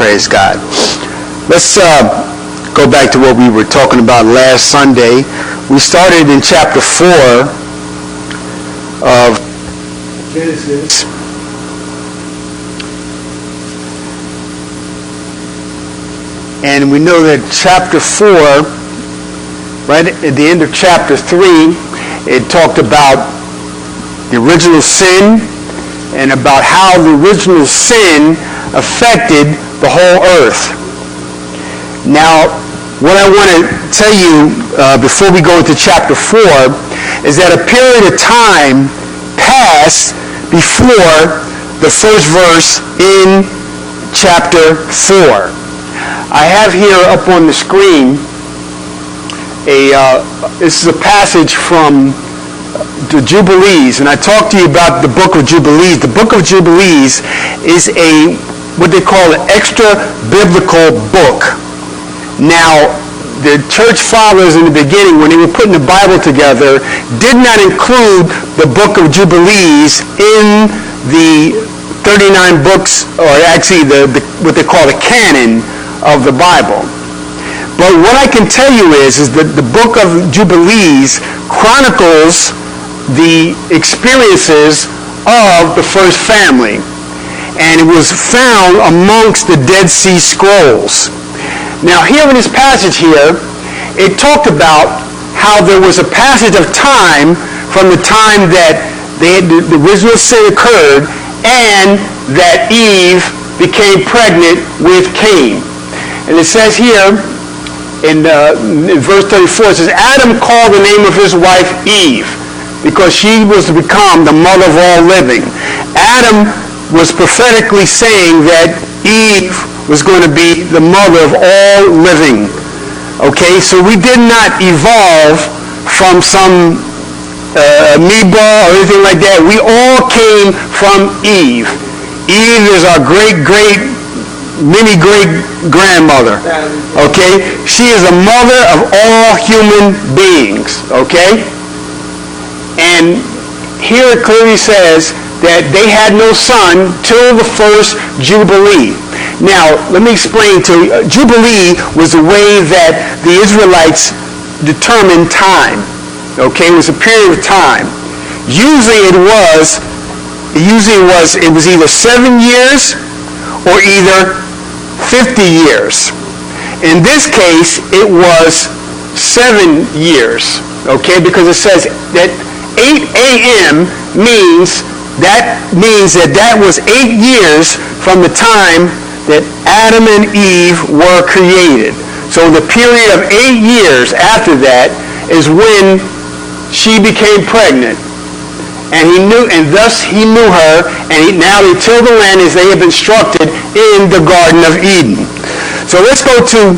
Praise God. Let's go back to what we were talking about last Sunday. We started in chapter 4 of Genesis. And we know that chapter 4, right at the end of chapter 3, it talked about the original sin and about how the original sin affected the whole earth. Now, what I want to tell you before we go into chapter 4 is that a period of time passed before the first verse in chapter 4. I have here up on the screen this is a passage from the Jubilees, and I talked to you about the book of Jubilees. The book of Jubilees is what they call an extra biblical book. Now, the church fathers in the beginning, when they were putting the Bible together, did not include the book of Jubilees in the 39 books, or actually what they call the canon of the Bible. But what I can tell you is that the book of Jubilees chronicles the experiences of the first family, and it was found amongst the Dead Sea Scrolls. Now, here in this passage here, it talked about how there was a passage of time from the time that the original sin occurred and that Eve became pregnant with Cain. And it says here in verse 34, it says, Adam called the name of his wife Eve because she was to become the mother of all living. Adam was prophetically saying that Eve was going to be the mother of all living. Okay, so we did not evolve from some amoeba or anything like that. We all came from Eve. Eve is our mini-great-grandmother. Okay, she is a mother of all human beings. Okay, and here it clearly says that they had no son till the first Jubilee. Now, let me explain to you. Jubilee was the way that the Israelites determined time. Okay, it was a period of time. Usually it was either 7 years or either 50 years. In this case, it was 7 years. Okay, because it says that 8 a.m. means that was 8 years from the time that Adam and Eve were created. So the period of 8 years after that is when she became pregnant. And thus he knew her, and now they tilled the land as they have instructed in the Garden of Eden. So let's go to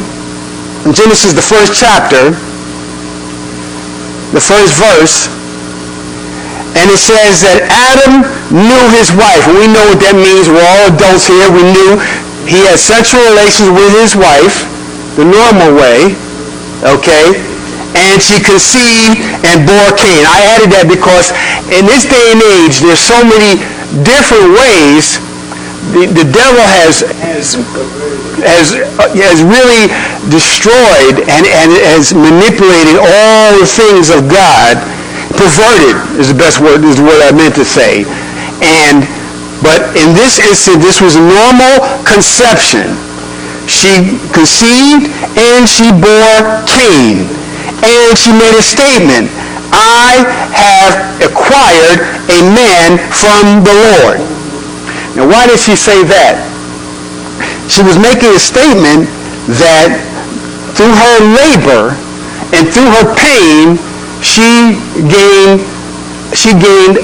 Genesis, the first chapter, the first verse. And it says that Adam knew his wife. And we know what that means. We're all adults here. We knew he had sexual relations with his wife, the normal way, okay? And she conceived and bore Cain. I added that because in this day and age, there's so many different ways the devil has really destroyed and has manipulated all the things of God. Perverted is the best word, is what I meant to say. But in this instance, this was a normal conception. She conceived and she bore Cain. And she made a statement, I have acquired a man from the Lord. Now, why did she say that? She was making a statement that through her labor and through her pain, she gained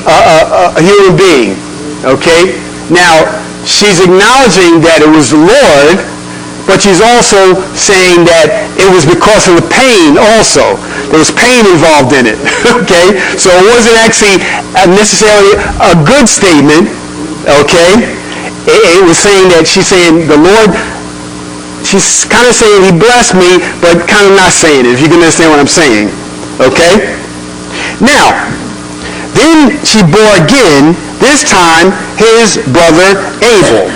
a human being. Okay? Now, she's acknowledging that it was the Lord, but she's also saying that it was because of the pain also. There was pain involved in it. Okay? So it wasn't actually necessarily a good statement. Okay? It was saying that she's saying the Lord, she's kind of saying he blessed me, but kind of not saying it, if you can understand what I'm saying. Okay? Now, then she bore again, this time his brother Abel.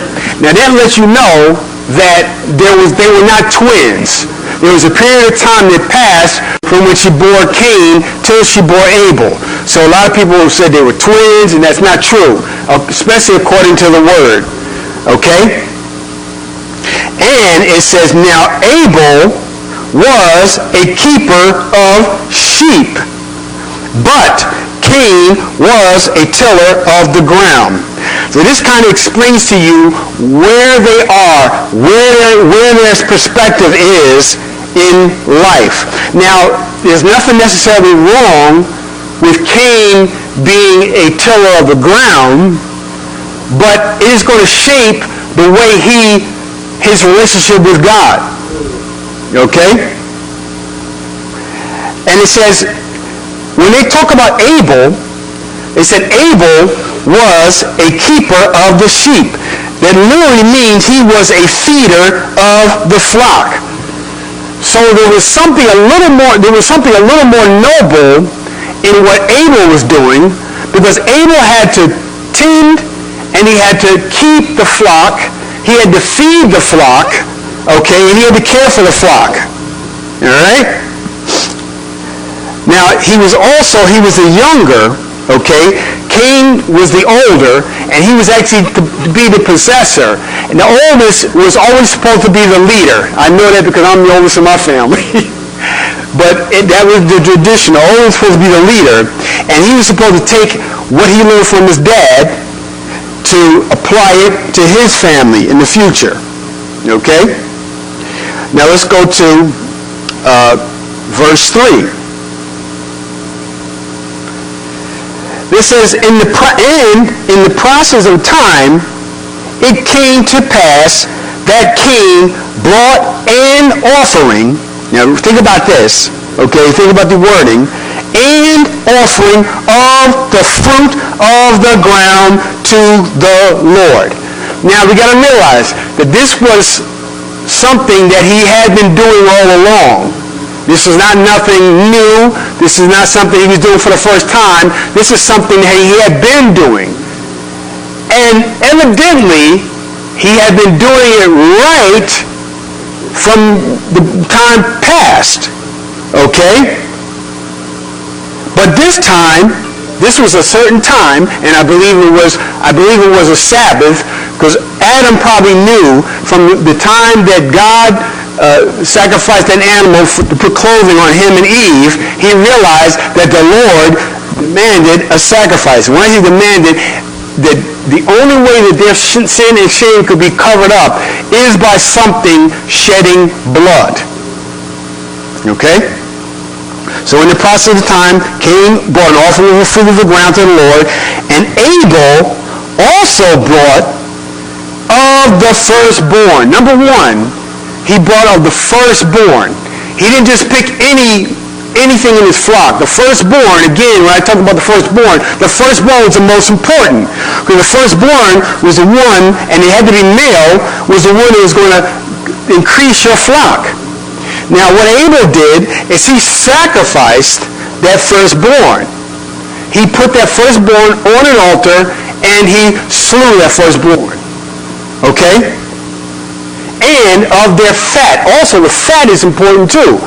Now that lets you know that they were not twins. There was a period of time that passed from when she bore Cain till she bore Abel. So a lot of people said they were twins, and that's not true, especially according to the word. Okay? And it says, now Abel was a keeper of sheep, but Cain was a tiller of the ground. So this kind of explains to you where they are, where their perspective is in life. Now, there's nothing necessarily wrong with Cain being a tiller of the ground, but it is going to shape the way his relationship with God. Okay? And it says, when they talk about Abel, it said Abel was a keeper of the sheep. That literally means he was a feeder of the flock. So there was something a little more noble in what Abel was doing, because Abel had to tend and he had to keep the flock. He had to feed the flock, okay, and he had to care for the flock. All right? Now, he was the younger, okay? Cain was the older, and he was actually to be the possessor. And the oldest was always supposed to be the leader. I know that because I'm the oldest in my family. But that was the tradition. The oldest was supposed to be the leader, and he was supposed to take what he learned from his dad to apply it to his family in the future. Okay? Now let's go to verse 3. This says, in the process of time, it came to pass that Cain brought an offering. Now think about this, okay? Think about the wording. And offering of the fruit of the ground to the Lord. Now we got to realize that this was something that he had been doing all along. This is not nothing new. This is not something he was doing for the first time. This is something that he had been doing. And evidently, he had been doing it right from the time past. Okay? But this time, this was a certain time, and I believe it was a Sabbath, because Adam probably knew from the time that God sacrificed an animal to put clothing on him and Eve, he realized that the Lord demanded a sacrifice. When he demanded that the only way that their sin and shame could be covered up is by something shedding blood. Okay? So in the process of time, Cain brought an offering of the fruit of the ground to the Lord, and Abel also brought of the firstborn. Number one, he brought of the firstborn. He didn't just pick anything in his flock. The firstborn, again, when I talk about the firstborn was the most important. Because the firstborn was the one, and it had to be male, was the one that was going to increase your flock. Now, what Abel did is he sacrificed that firstborn. He put that firstborn on an altar, and he slew that firstborn. Okay? And of their fat. Also, the fat is important too.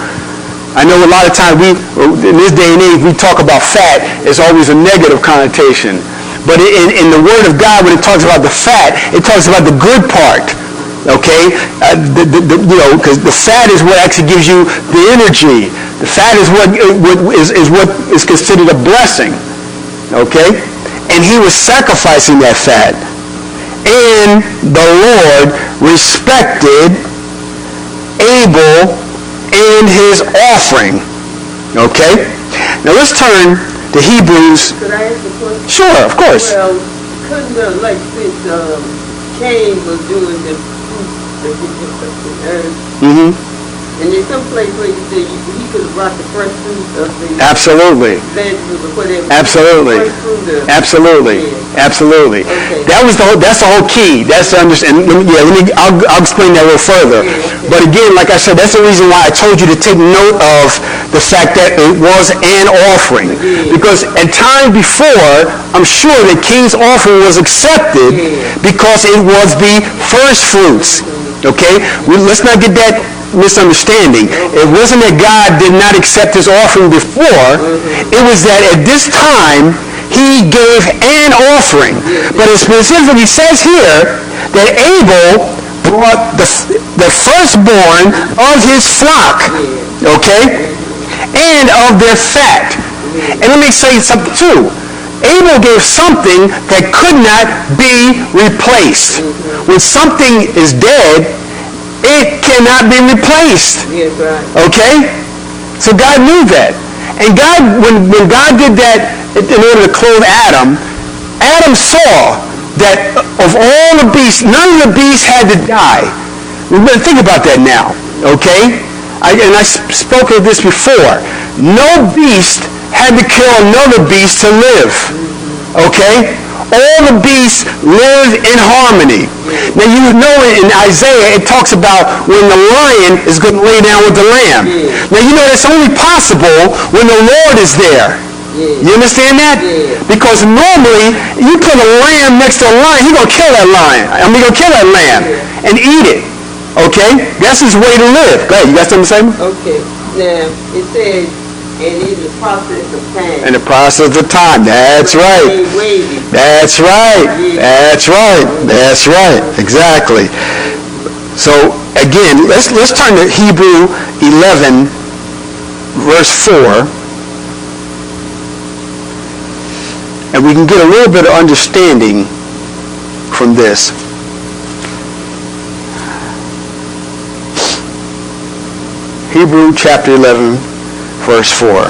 I know a lot of times in this day and age, we talk about fat, it's always a negative connotation. But in the Word of God, when it talks about the fat, it talks about the good part. Okay? Because the fat is what actually gives you the energy. The fat is what is considered a blessing. Okay? And he was sacrificing that fat. And the Lord respected Abel and his offering. Okay? Now let's turn to Hebrews. Could I ask a question? Sure, of course. Well, couldn't since Cain was doing the fruit that he took the earth, and there's some place where you say he could have brought the first fruit of the Absolutely. vegetables or whatever. Absolutely. Absolutely. Absolutely. Okay. That's the whole key. That's to understand. I'll explain that a little further. Yeah, okay. But again, like I said, that's the reason why I told you to take note of the fact that it was an offering. Because at times before, I'm sure that Cain's offering was accepted because it was the first fruits. Okay? Let's not get that misunderstanding. It wasn't that God did not accept his offering before. It was that at this time, he gave an offering. But it specifically says here that Abel brought the firstborn of his flock, okay, and of their fat. And let me say something too. Abel gave something that could not be replaced. When something is dead, it cannot be replaced. Okay? So God knew that. And God, when God did that in order to clothe Adam, Adam saw that of all the beasts, none of the beasts had to die. Think about that now, okay? I spoke of this before. No beast had to kill another beast to live, okay? All the beasts live in harmony. Now you know in Isaiah it talks about when the lion is going to lay down with the lamb. Now you know that's only possible when the Lord is there. You understand that? Because normally, you put a lamb next to a lion, he's going to kill that lion. He's going to kill that lamb and eat it. Okay? That's his way to live. Go ahead. You got something to say? Okay. Now, it says, and in the process of time. In the process of time. That's right. That's right. That's right. That's right. Exactly. So, again, let's turn to Hebrew 11, verse 4. And we can get a little bit of understanding from this. Hebrew chapter 11, verse 4.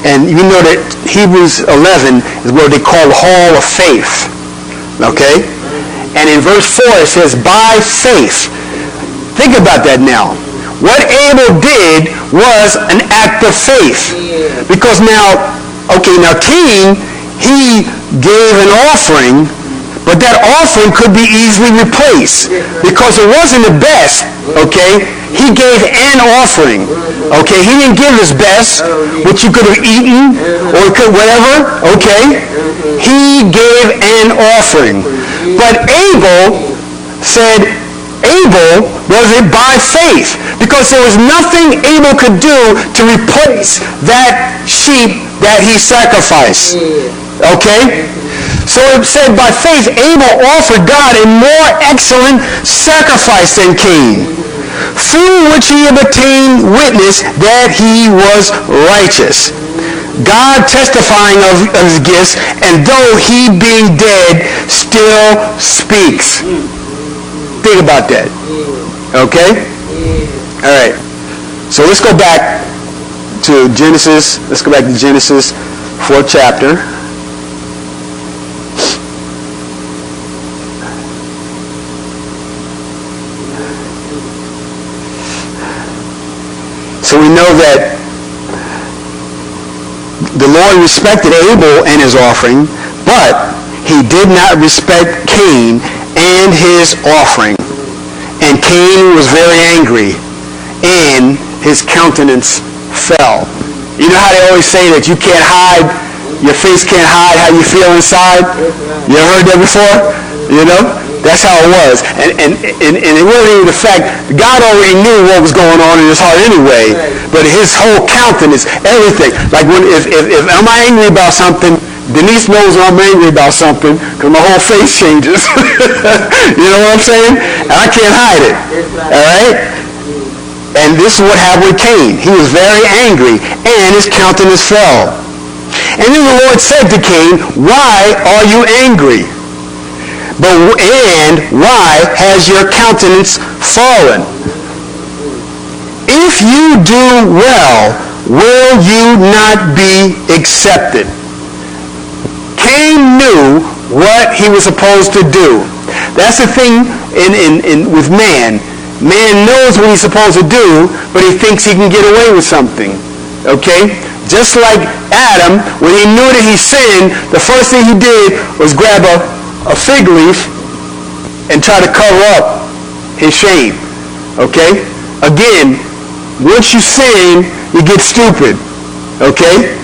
And you know that Hebrews 11 is what they call the Hall of Faith. Okay? And in verse 4 it says, by faith. Think about that now. What Abel did was an act of faith. Because now Cain, he gave an offering, but that offering could be easily replaced. Because it wasn't the best, okay? He gave an offering. Okay? He didn't give his best, which you could have eaten, or could whatever, okay? He gave an offering. But Abel was it by faith, because there was nothing Abel could do to replace that sheep that he sacrificed. Okay? So it said by faith Abel offered God a more excellent sacrifice than Cain, through which he obtained witness that he was righteous, God testifying of his gifts, and though he being dead still speaks. Think about that. Okay? All right. So let's go back to Genesis. Let's go back to Genesis 4th chapter. So we know that the Lord respected Abel and his offering, but he did not respect Cain and his offering. And Cain was very angry, and his countenance fell. You know how they always say that you can't hide, your face can't hide how you feel inside? You ever heard that before? You know? That's how it was. And it wasn't even the fact, God already knew what was going on in his heart anyway, but his whole countenance, everything. Like if I'm angry about something, Denise knows when I'm angry about something because my whole face changes. You know what I'm saying? And I can't hide it. All right? And this is what happened with Cain. He was very angry, and his countenance fell. And then the Lord said to Cain, why are you angry? And why has your countenance fallen? If you do well, will you not be accepted? Cain knew what he was supposed to do. That's the thing with man. Man knows what he's supposed to do, but he thinks he can get away with something. Okay? Just like Adam, when he knew that he sinned, the first thing he did was grab a fig leaf and try to cover up his shame. Okay? Again, once you sin, you get stupid. Okay?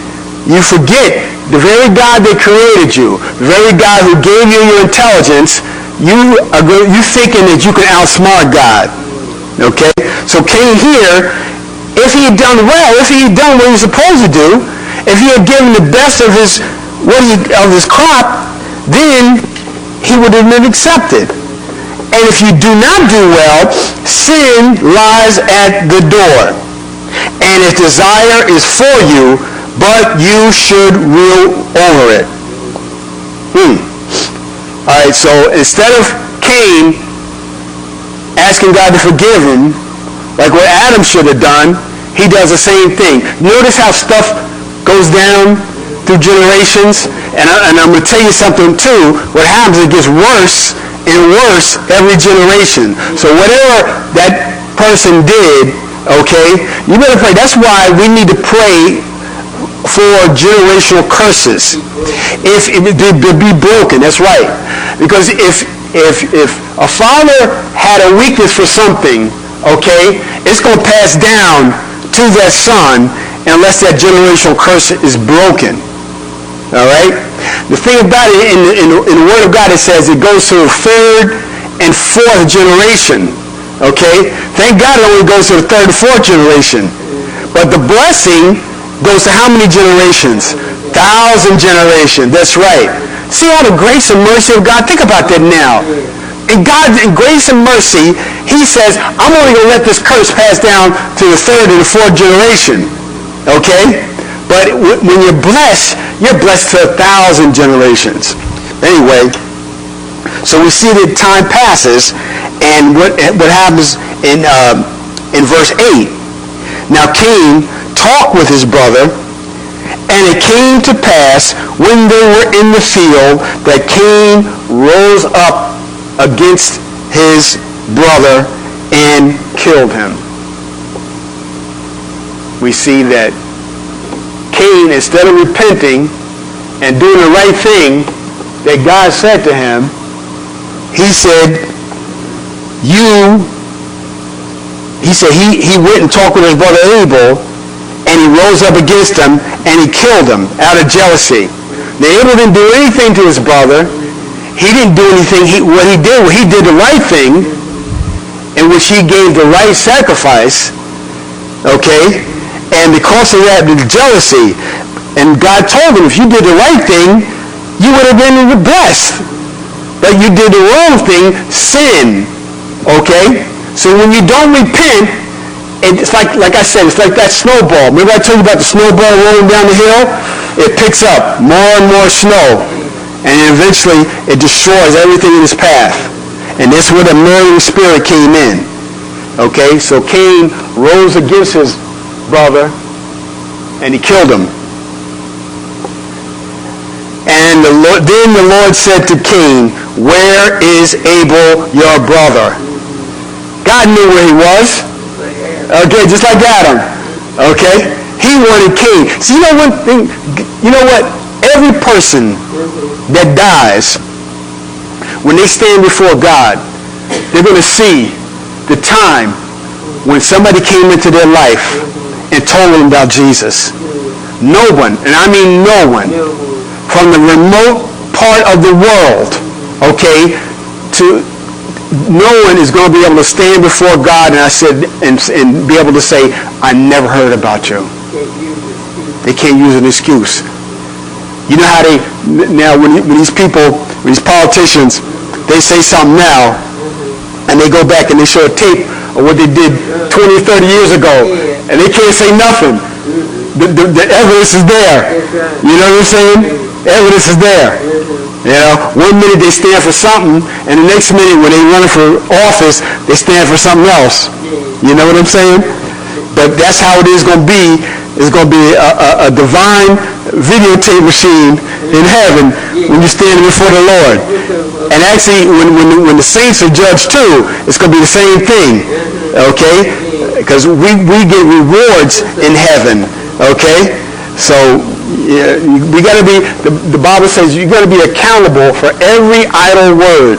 you forget the very God that created you, the very God who gave you your intelligence. You thinking that you can outsmart God. Okay? So Cain here, if he had done well, if he had done what he was supposed to do, if he had given the best of his crop, then he would have been accepted. And if you do not do well, sin lies at the door. And its desire is for you, but you should rule over it. All right, so instead of Cain asking God to forgive him, like what Adam should have done, he does the same thing. Notice how stuff goes down through generations. And I'm going to tell you something too. What happens, it gets worse and worse every generation. So whatever that person did, okay, you better pray. That's why we need to pray for generational curses. If it be broken, that's right. Because if a father had a weakness for something, okay, it's going to pass down to that son unless that generational curse is broken. All right? The thing about it, in the Word of God, it says it goes to the third and fourth generation. Okay? Thank God it only goes to the third and fourth generation. But the blessing goes to how many generations? 1,000 generations. That's right. See all the grace and mercy of God? Think about that now. In God's grace and mercy, he says, I'm only going to let this curse pass down to the third and the fourth generation. Okay? But when you're blessed to 1,000 generations. Anyway, so we see that time passes, and what happens in verse 8. Now Cain talked with his brother, and it came to pass when they were in the field that Cain rose up against his brother and killed him. We see that Cain, instead of repenting and doing the right thing that God said to him, he went and talked with his brother Abel, and he rose up against him and he killed him out of jealousy. Now Abel didn't do anything to his brother. He didn't do anything. What he did the right thing, in which he gave the right sacrifice. Okay? And because of that, the jealousy. And God told him, if you did the right thing, you would have been blessed. But you did the wrong thing, sin. Okay? So when you don't repent, it's like I said, it's like that snowball. Remember I told you about the snowball rolling down the hill? It picks up more and more snow. And eventually it destroys everything in its path. And that's where the murdering spirit came in. Okay? So Cain rose against his brother and he killed him. And then the Lord said to Cain, where is Abel your brother? God knew where he was. Okay, just like Adam. Okay? He wanted Cain. So you know one thing, you know what? Every person that dies, when they stand before God, they're going to see the time when somebody came into their life and told them about Jesus. No one, and I mean no one, from the remote part of the world, okay, to no one is going to be able to stand before God and be able to say, I never heard about you. They can't use an excuse. You know how when these politicians, they say something now, and they go back and they show a tape of what they did 20 or 30 years ago, and they can't say nothing. The evidence is there. You know what I'm saying? Evidence is there. You know, one minute they stand for something, and the next minute when they run for office, they stand for something else. You know what I'm saying? But that's how it is going to be. It's going to be a divine videotape machine in heaven when you're standing before the Lord. And actually, when the saints are judged too, it's going to be the same thing. Okay? Because we get rewards in heaven. Okay? So yeah, we got to be, the Bible says you got to be accountable for every idle word.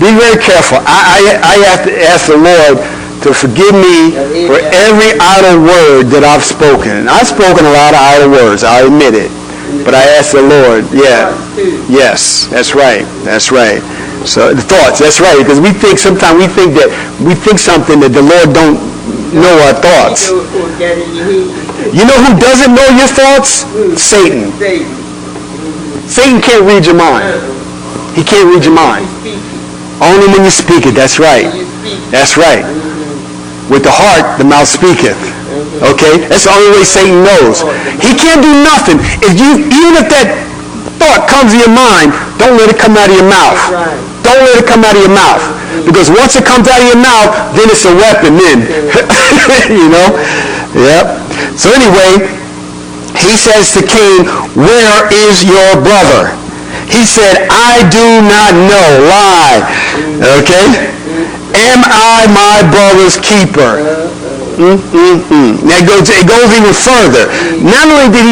Be very careful. I have to ask the Lord to forgive me for every idle word that I've spoken. And I've spoken a lot of idle words, I admit it. But I ask the Lord, yes, that's right. So the thoughts, that's right, because sometimes we think something that the Lord don't know our thoughts. You know who doesn't know your thoughts? Satan. Satan can't read your mind. He can't read your mind. Only when you speak it, that's right. That's right. With the heart, the mouth speaketh. Okay? That's the only way Satan knows. He can't do nothing. Even if that thought comes to your mind, don't let it come out of your mouth. Don't let it come out of your mouth. Because once it comes out of your mouth, then it's a weapon then. You know? Yep. So anyway, he says to Cain, where is your brother? He said, I do not know. Lie. Okay? Am I my brother's keeper? Now it goes even further. Not only did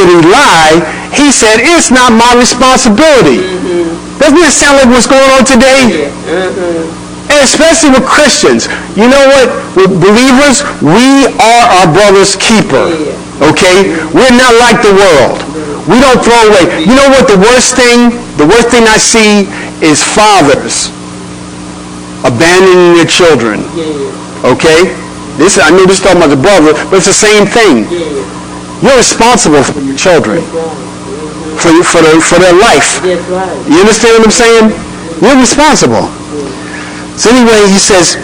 he lie, he said, it's not my responsibility. Doesn't that sound like what's going on today? And especially with Christians. You know what? With believers, we are our brother's keeper. Okay? We're not like the world. We don't throw away. You know what the worst thing I see is fathers abandoning their children. Okay? I know this is talking about the brother, but it's the same thing. You're responsible for your children. For their life. You understand what I'm saying? You're responsible. So anyway, he said,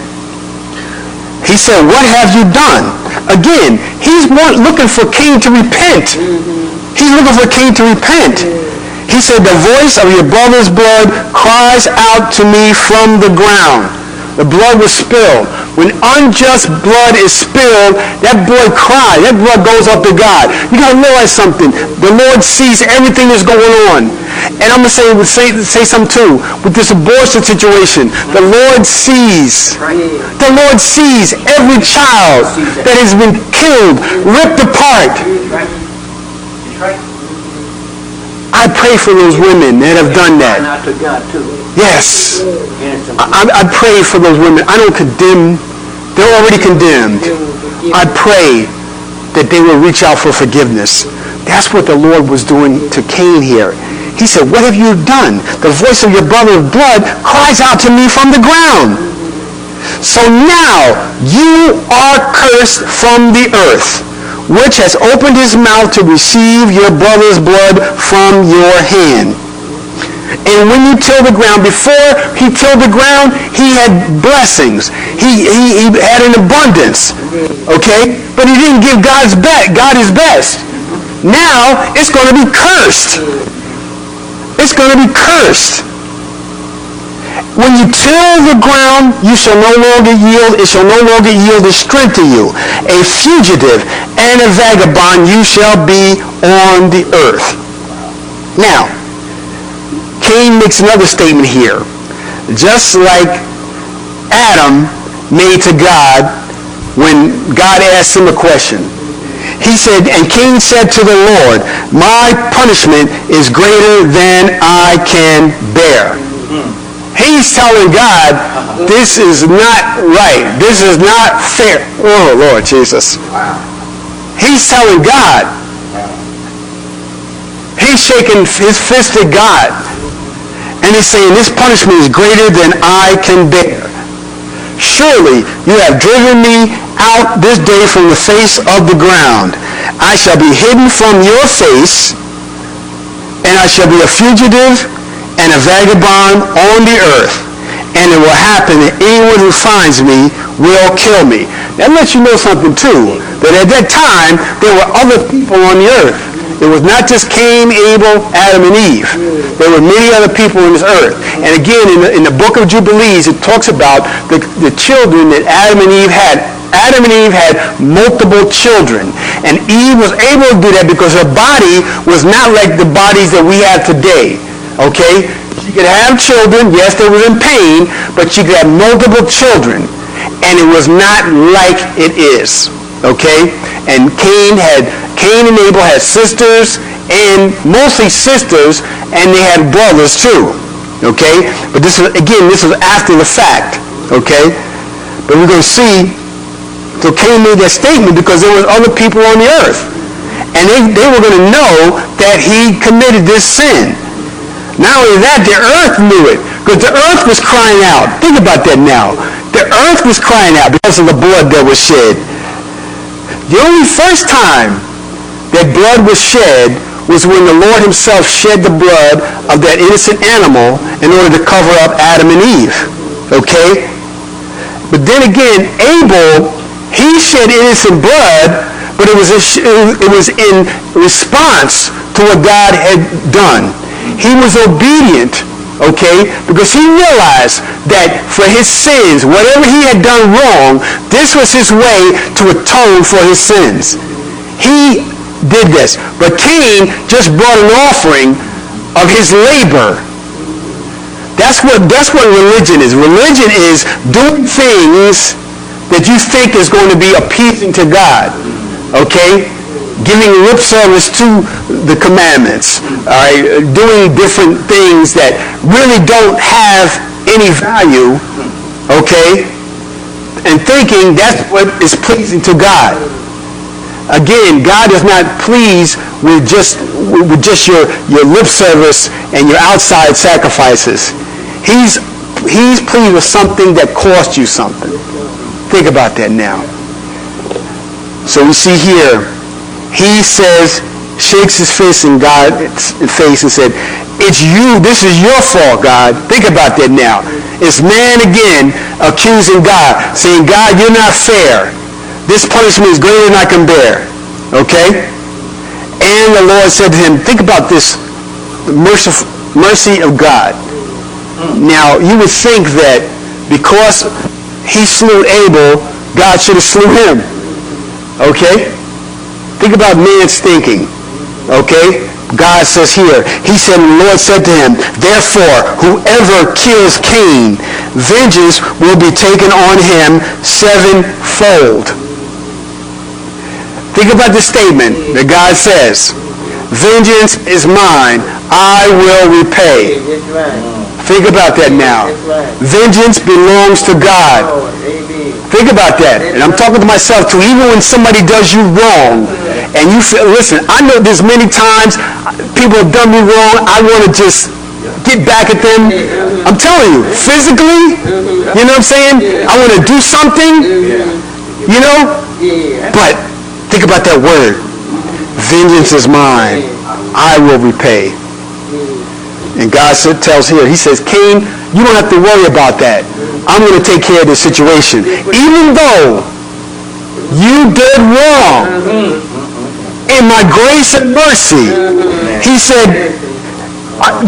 what have you done? Again, he's looking for Cain to repent. He's looking for Cain to repent. He said, the voice of your brother's blood cries out to me from the ground. The blood was spilled. When unjust blood is spilled, that blood cries. That blood goes up to God. You got to realize something. The Lord sees everything that's going on. And I'm going to say something too. With this abortion situation, the Lord sees. The Lord sees every child that has been killed, ripped apart. I pray for those women that have done that. Yes. I pray for those women. I don't condemn. They're already condemned. I pray that they will reach out for forgiveness. That's what the Lord was doing to Cain here. He said, what have you done? The voice of your brother's blood cries out to me from the ground. So now you are cursed from the earth, which has opened his mouth to receive your brother's blood from your hand. And when you till the ground, before he tilled the ground, he had blessings. He had an abundance. Okay? But he didn't give God his best. Now it's going to be cursed. It's going to be cursed. When you till the ground, it shall no longer yield its strength to you. A fugitive and a vagabond you shall be on the earth. Now, Cain makes another statement here. Just like Adam made to God when God asked him a question. He said, and Cain said to the Lord, my punishment is greater than I can bear. He's telling God, this is not right. This is not fair. Oh, Lord Jesus. He's telling God. He's shaking his fist at God. And he's saying, this punishment is greater than I can bear. Surely you have driven me out this day from the face of the ground. I shall be hidden from your face, and I shall be a fugitive and a vagabond on the earth. And it will happen that anyone who finds me will kill me. That lets you know something too, that at that time there were other people on the earth. It was not just Cain, Abel, Adam, and Eve. There were many other people on this earth. And again, in the book of Jubilees, it talks about the children that Adam and Eve had. Adam and Eve had multiple children. And Eve was able to do that because her body was not like the bodies that we have today. Okay? She could have children. Yes, they were in pain, but she could have multiple children. And it was not like it is. Okay? And Cain and Abel had sisters, and mostly sisters, and they had brothers too. Okay? But this was after the fact. Okay? But we're going to see, so Cain made that statement because there were other people on the earth. And they were going to know that he committed this sin. Not only that, the earth knew it. Because the earth was crying out. Think about that now. The earth was crying out because of the blood that was shed. The only first time that blood was shed was when the Lord himself shed the blood of that innocent animal in order to cover up Adam and Eve. Okay? But then again, Abel, he shed innocent blood, but it was in response to what God had done. He was obedient, okay, because he realized that for his sins, whatever he had done wrong, this was his way to atone for his sins. He did this. But Cain just brought an offering of his labor. That's what religion is. Religion is doing things that you think is going to be appeasing to God. Okay? Giving lip service to the commandments. All right? Doing different things that really don't have any value. Okay? And thinking that's what is pleasing to God. Again, God is not pleased with just your lip service and your outside sacrifices. He's pleased with something that cost you something. Think about that now. So we see here, he says, shakes his fist in God's face and said, "It's you. This is your fault, God." Think about that now. It's man again accusing God, saying, "God, you're not fair. This punishment is greater than I can bear." Okay? And the Lord said to him, think about this mercy of God. Now, you would think that because he slew Abel, God should have slew him. Okay? Think about man's thinking. Okay? God says here, he said, and the Lord said to him, "Therefore, whoever kills Cain, vengeance will be taken on him sevenfold." Think about the statement that God says, "Vengeance is mine, I will repay." Think about that now. Vengeance belongs to God. Think about that. And I'm talking to myself too. Even when somebody does you wrong, and you feel, listen, I know there's many times people have done me wrong. I want to just get back at them. I'm telling you, physically, you know what I'm saying? I want to do something, you know? But think about that word. Vengeance is mine. I will repay. And God tells here, he says, "Cain, you don't have to worry about that. I'm going to take care of this situation. Even though you did wrong, in my grace and mercy," he said,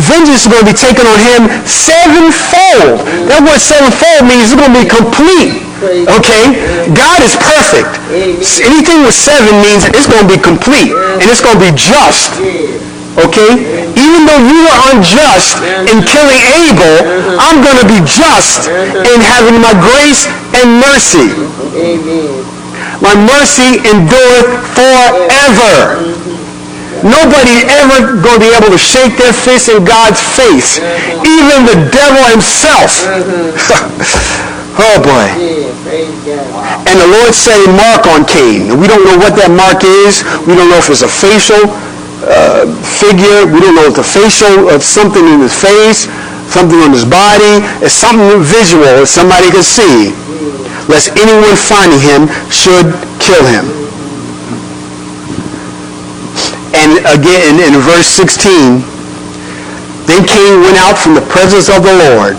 vengeance is going to be taken on him sevenfold. That word sevenfold means it's going to be complete. Okay? God is perfect. Anything with seven means it's going to be complete. And it's going to be just. Okay? Even though you were unjust in killing Abel, I'm going to be just in having my grace and mercy. My mercy endureth forever. Nobody ever going to be able to shake their fist in God's face. Even the devil himself. Oh boy. And the Lord set a mark on Cain. We don't know what that mark is. We don't know if it's a facial figure. We don't know if it's a facial of something in his face, something on his body. It's something visual that somebody can see. Lest anyone finding him should kill him. And again, in verse 16, then Cain went out from the presence of the Lord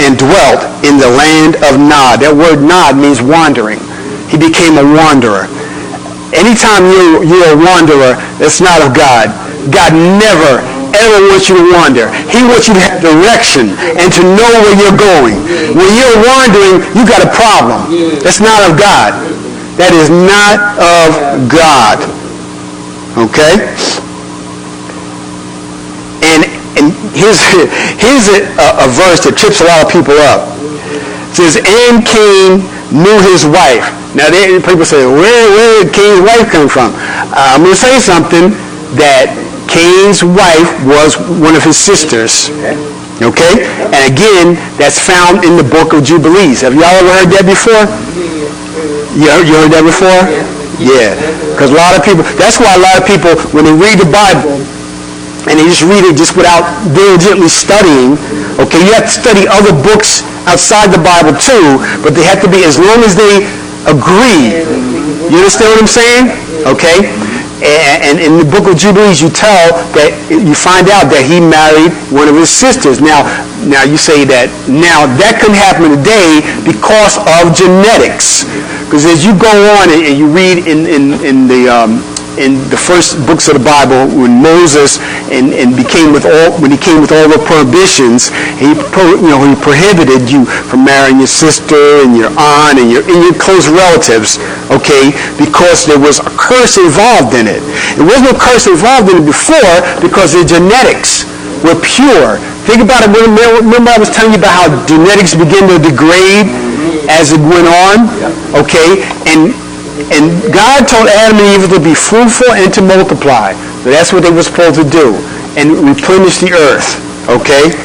and dwelt in the land of Nod. That word Nod means wandering. He became a wanderer. Anytime you're a wanderer, that's not of God. God never, ever wants you to wander. He wants you to have direction and to know where you're going. When you're wandering, you got a problem. That's not of God. That is not of God. Okay? And here's a verse that trips a lot of people up. It says, "And Cain knew his wife." Now, people say, where did Cain's wife come from? I'm going to say something, that Cain's wife was one of his sisters. Okay? And again, that's found in the book of Jubilees. Have y'all ever heard that before? You heard that before? Yeah. Because a lot of people, that's why a lot of people, when they read the Bible, and they just read it just without diligently studying, okay, you have to study other books outside the Bible too, but they have to be, as long as they agree. You understand what I'm saying? Okay? And in the book of Jubilees, you find out that he married one of his sisters. Now you say that, now that couldn't happen today because of genetics. Because as you go on and you read in the first books of the Bible, when Moses when he came with all the prohibitions, he prohibited you from marrying your sister and your aunt and your close relatives, okay, because there was a curse involved in it. There was no curse involved in it before because the genetics were pure. Think about it. Remember I was telling you about how genetics began to degrade as it went on, okay, and God told Adam and Eve to be fruitful and to multiply. So that's what they were supposed to do, and replenish the earth, okay?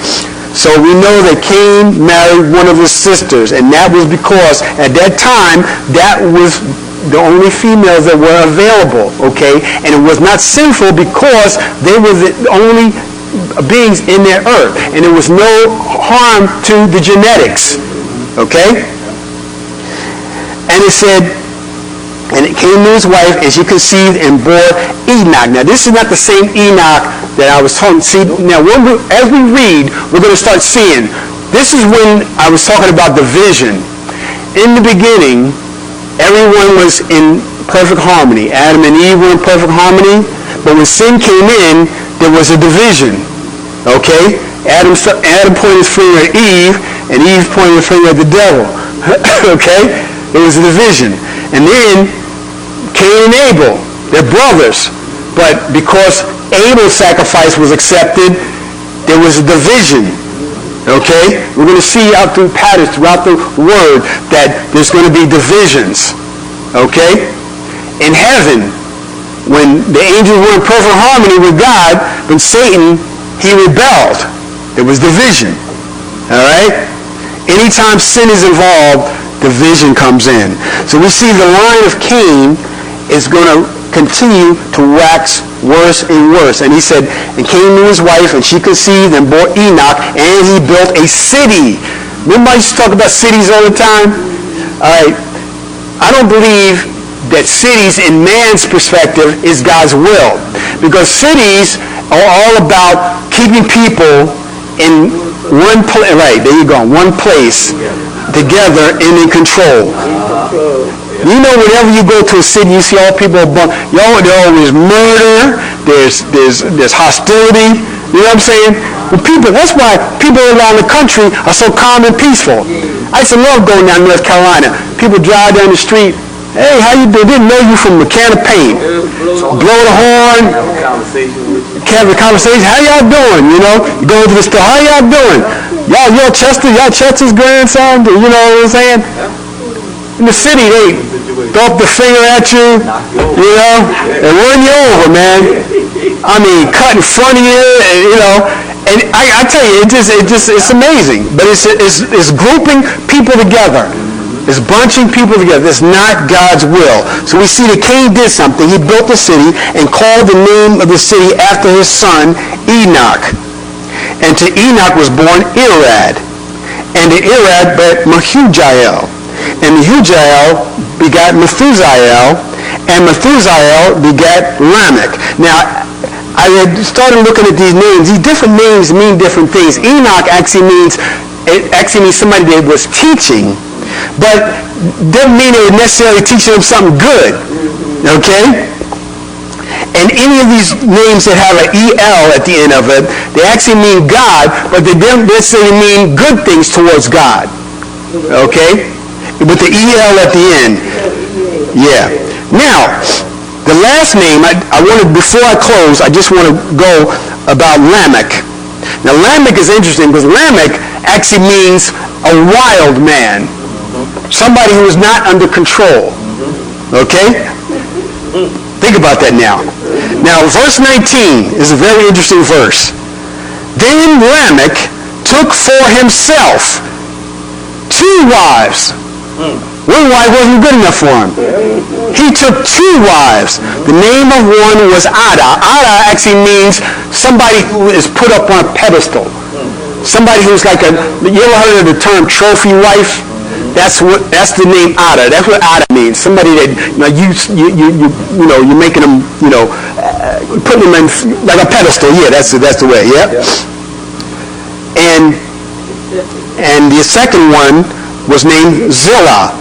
So we know that Cain married one of his sisters, and that was because at that time, that was the only females that were available, okay? And it was not sinful because they were the only beings in their earth, and there was no harm to the genetics, okay? And it said, and it came to his wife, and she conceived and bore Enoch. Now, this is not the same Enoch that I was talking. See, now, as we read, we're going to start seeing. This is when I was talking about the vision. In the beginning, everyone was in perfect harmony. Adam and Eve were in perfect harmony. But when sin came in, there was a division. Okay? Adam pointed his finger at Eve, and Eve pointed his finger at the devil. Okay? There was a division. And then Cain and Abel, they're brothers. But because Abel's sacrifice was accepted, there was a division. Okay? We're going to see out through patterns throughout the Word that there's going to be divisions. Okay? In heaven, when the angels were in perfect harmony with God, when Satan, he rebelled. There was division. All right? Anytime sin is involved, division comes in. So we see the line of Cain is going to continue to wax worse and worse. And he said, and Cain knew his wife, and she conceived and bore Enoch, and he built a city. Remember I used to talk about cities all the time? All right. I don't believe that cities in man's perspective is God's will. Because cities are all about keeping people in one place. Right, there you go. One place. Together and in control. You know, whenever you go to a city, you see all people, there always murder, there's hostility, you know what I'm saying? Well, that's why people around the country are so calm and peaceful. I used to love going down North Carolina. People drive down the street, hey, how you doing? Didn't know you from a can of paint. Blow the horn, have a conversation, how y'all doing? You know, you go to the store, how y'all doing? Y'all Chester's grandson, you know what I'm saying? In the city, they throw up the finger at you, you know, and run you over, man. I mean, cut in front of you, and, you know. And I tell you, it's amazing. But it's grouping people together. It's bunching people together. It's not God's will. So we see that Cain did something. He built a city and called the name of the city after his son, Enoch. And to Enoch was born Irad. And to Irad begat Mehujael. And Mehujael begat Methusael. And Methusael begat Lamech. Now, I had started looking at these names. These different names mean different things. Enoch actually means somebody that was teaching, but doesn't mean they were necessarily teaching them something good. Okay? And any of these names that have an E-L at the end of it, they actually mean God, but they don't necessarily mean good things towards God. Okay? With the E-L at the end. Yeah. Now, the last name, before I close, I just want to go about Lamech. Now, Lamech is interesting because Lamech actually means a wild man. Somebody who is not under control. Okay? Think about that now. Now, verse 19 is a very interesting verse. Then Lamech took for himself 2 wives. One wife wasn't good enough for him. He took 2 wives. The name of one was Ada. Ada actually means somebody who is put up on a pedestal. Somebody who's like you ever heard of the term trophy wife? That's the name Ada. That's what Ada means. Somebody that you're making them, putting them in like a pedestal. Yeah, that's the way. Yeah. And the second one was named Zillah.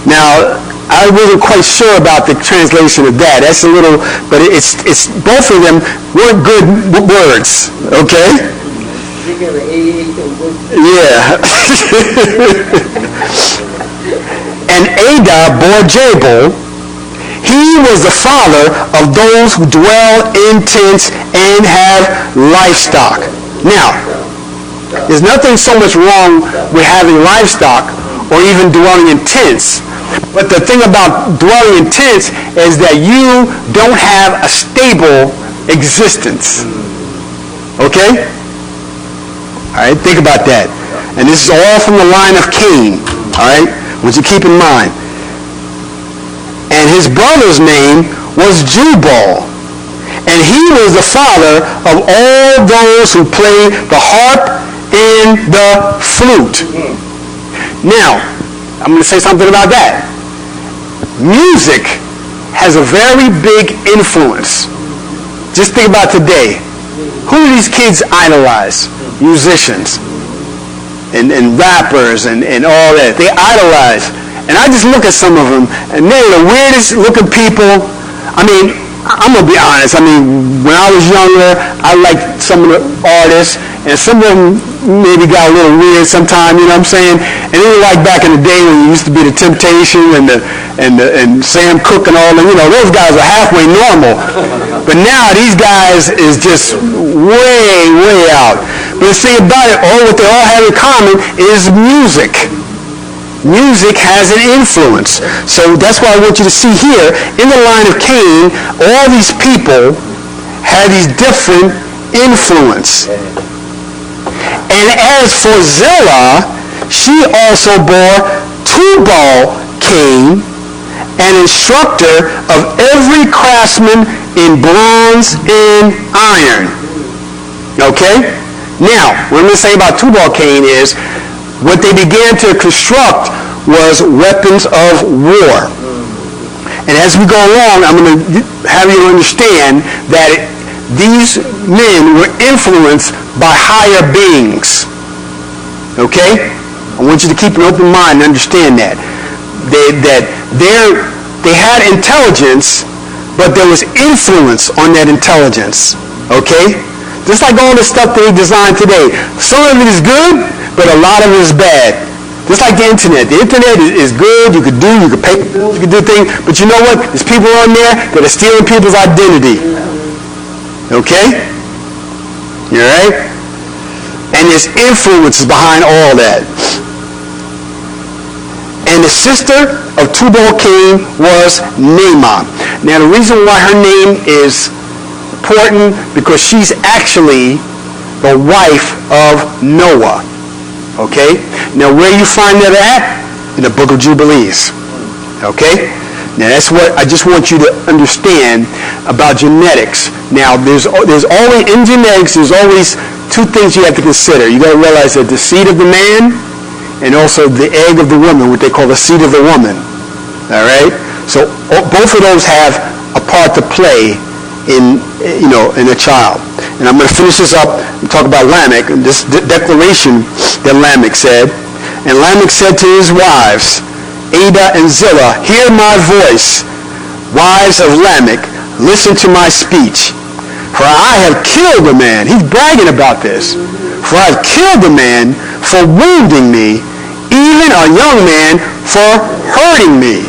Now, I wasn't quite sure about the translation of that. That's a little, but it's both of them weren't good words. Okay. Yeah. And Ada bore Jabal. He was the father of those who dwell in tents and have livestock. Now, there's nothing so much wrong with having livestock or even dwelling in tents. But the thing about dwelling in tents is that you don't have a stable existence. Okay? All right, think about that. And this is all from the line of Cain. All right, which you keep in mind. And his brother's name was Jubal. And he was the father of all those who play the harp and the flute. Now, I'm going to say something about that. Music has a very big influence. Just think about today. Who do these kids idolize? Musicians and rappers and all that. They idolize. And I just look at some of them, and they're the weirdest looking people. I mean, I'm going to be honest. I mean, when I was younger, I liked some of the artists, and some of them maybe got a little weird sometimes, you know what I'm saying? And it was like back in the day when it used to be the Temptation and Sam Cooke and all that, those guys are halfway normal. But now these guys is just way, way out. But the thing about it, what they all have in common is music. Music has an influence. So that's why I want you to see here, in the line of Cain, all these people had these different influence. And as for Zillah, she also bore Tubal Cain, an instructor of every craftsman in bronze and iron. Okay? Now, what I'm going to say about Tubal Cain is what they began to construct was weapons of war. And as we go along, I'm going to have you understand that these men were influenced by higher beings. Okay? I want you to keep an open mind and understand that. They had intelligence, but there was influence on that intelligence. Okay? Just like all the stuff that they design today. Some of it is good, but a lot of it is bad. Just like the internet. The internet is good, you could pay bills, you could do things, but you know what? There's people on there that are stealing people's identity. Okay? You all right? And there's influences behind all that. And the sister of Tubal Cain was Naamah. Now the reason why her name is important, because she's actually the wife of Noah. Okay? Now where you find that at? In the book of Jubilees. Okay? Now that's what I just want you to understand about genetics. Now there's always, in genetics, there's always 2 things you have to consider. You got to realize that the seed of the man and also the egg of the woman, what they call the seed of the woman. All right? So both of those have a part to play in a child. And I'm going to finish this up and talk about Lamech, and this declaration that Lamech said. And Lamech said to his wives, Ada and Zillah, hear my voice. Wives of Lamech, listen to my speech. For I have killed a man. He's bragging about this. For I have killed a man for wounding me, even a young man for hurting me.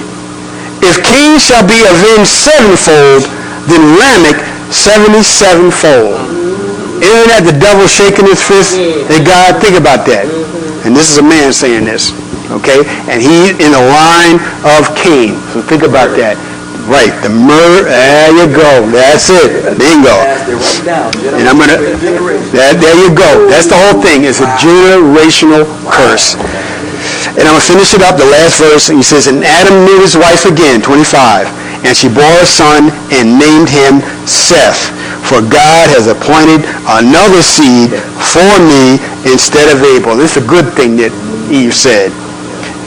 If Cain shall be avenged 7-fold, then Lamech 77-fold. Isn't that the devil shaking his fist at God? Think about that. And this is a man saying this. Okay? And he's in the line of Cain. So think about that. Right, the murder, there you go. That's it. Bingo. And I'm going to, there you go. That's the whole thing. It's a generational curse. And I'm going to finish it up, the last verse. He says, and Adam knew his wife again, 25. And she bore a son and named him Seth. For God has appointed another seed for me instead of Abel. This is a good thing that Eve said.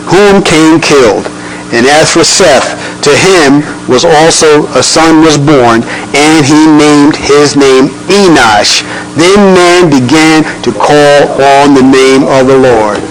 Whom Cain killed. And as for Seth, to him was also a son was born, and he named his name Enosh. Then man began to call on the name of the Lord.